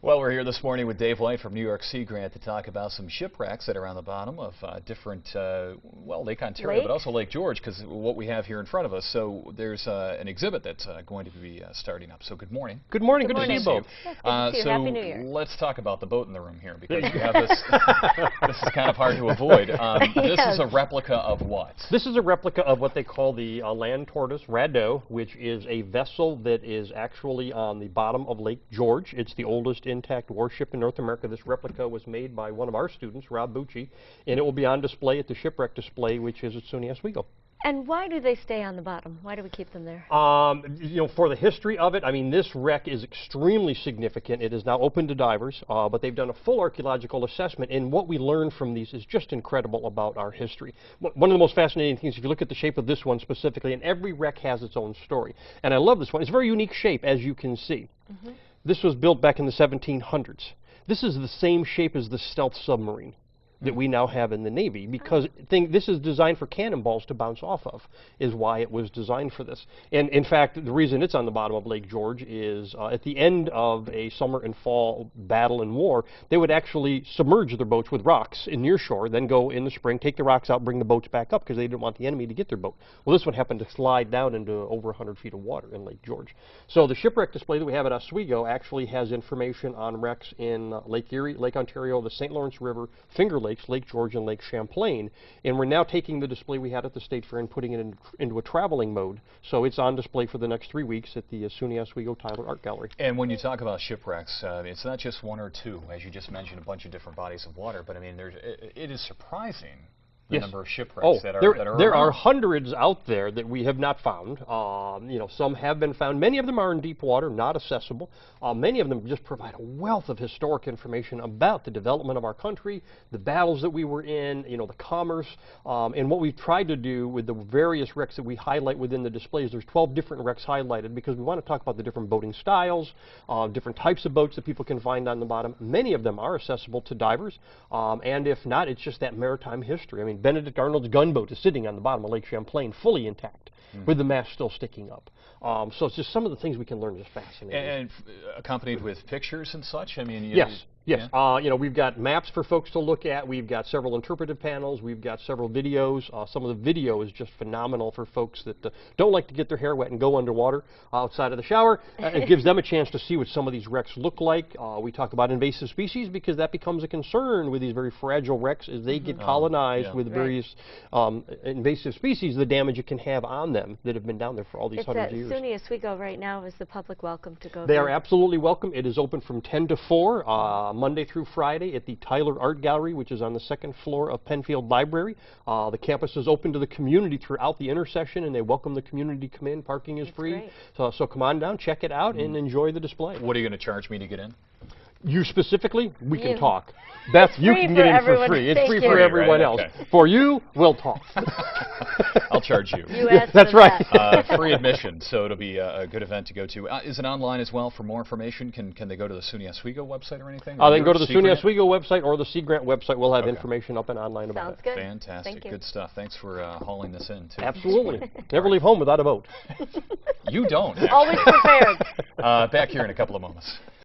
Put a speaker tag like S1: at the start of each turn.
S1: Well, we're here this morning with Dave White from New York Sea Grant to talk about some shipwrecks that are on the bottom of different, well, Lake Ontario, but also Lake George, because what we have here in front of us. So there's an exhibit that's going to be starting up. So good morning.
S2: Good morning. Good to see you both.
S1: So Happy New Year. Let's talk about the boat in the room here, because you have this. This is kind of hard to avoid. This is a replica of what?
S2: This is a replica of what they call the land tortoise Radeau, which is a vessel that is actually on the bottom of Lake George. It's the oldest intact warship in North America. This replica was made by one of our students, Rob Bucci, and it will be on display at the shipwreck display, which is at SUNY Oswego.
S3: And why do they stay on the bottom? Why do we keep them there?
S2: You know, for the history of it, I mean, this wreck is extremely significant. It is now open to divers, but they've done a full archaeological assessment, and what we learn from these is just incredible about our history. One of the most fascinating things, if you look at the shape of this one specifically, and every wreck has its own story, and I love this one. It's a very unique shape, as you can see. Mm-hmm. This was built back in the 1700s. This is the same shape as the stealth submarine that we now have in the Navy, because this is designed for cannonballs to bounce off of, is why it was designed for this. And in fact, the reason it's on the bottom of Lake George is at the end of a summer and fall battle and war, they would actually submerge their boats with rocks in near shore, then go in the spring, take the rocks out, bring the boats back up, because they didn't want the enemy to get their boat. Well, this one happened to slide down into over 100 feet of water in Lake George. So the shipwreck display that we have at Oswego actually has information on wrecks in Lake Erie, Lake Ontario, the St. Lawrence River, Finger Lakes, Lake George and Lake Champlain, and we're now taking the display we had at the State Fair and putting it into a traveling mode. So it's on display for the next 3 weeks at the SUNY Oswego Tyler Art Gallery.
S1: And when you talk about shipwrecks, it's not just one or two, as you just mentioned, a bunch of different bodies of water, but I mean, it is surprising the number of shipwrecks that are
S2: there are hundreds out there that we have not found. You know, some have been found. Many of them are in deep water, not accessible. Many of them just provide a wealth of historic information about the development of our country, the battles that we were in, you know, the commerce. And what we've tried to do with the various wrecks that we highlight within the displays, there's 12 different wrecks highlighted, because we want to talk about the different boating styles, different types of boats that people can find on the bottom. Many of them are accessible to divers, and if not, it's just that maritime history. I mean, Benedict Arnold's gunboat is sitting on the bottom of Lake Champlain, fully intact, with the mast still sticking up. So it's just some of the things we can learn is fascinating.
S1: And accompanied with pictures and such? I mean,
S2: yes. Yes, you know, we've got maps for folks to look at. We've got several interpretive panels. We've got several videos. Some of the video is just phenomenal for folks that don't like to get their hair wet and go underwater outside of the shower. It gives them a chance to see what some of these wrecks look like. We talk about invasive species, because that becomes a concern with these very fragile wrecks as they get colonized with various invasive species, the damage it can have on them that have been down there for all these hundreds of years.
S3: SUNY Oswego right now. Is the public welcome to go
S2: They
S3: there?
S2: are absolutely welcome. It is open from 10 to 4. Monday through Friday at the Tyler Art Gallery, which is on the 2nd floor of Penfield Library. The campus is open to the community throughout the intersection, and they welcome the community to come in. Parking is free. So come on down, check it out, and enjoy the display.
S1: What are you going to charge me to get in?
S2: You specifically, we can talk. Beth, you can get in for free. It's free for everyone else. For you, we'll talk.
S1: I'll charge you.
S2: That's right.
S1: Free admission, so it'll be a good event to go to. Is it online as well for more information? Can they go to the SUNY Oswego website or anything?
S2: They can go to the SUNY Oswego website or the Sea Grant website. We'll have information up and online about it.
S3: Sounds good.
S1: Fantastic.
S3: Thank you.
S1: Good stuff. Thanks for hauling this in, too.
S2: Absolutely. Never leave home without a boat.
S1: You don't.
S3: Always prepared.
S1: Back here in a couple of moments.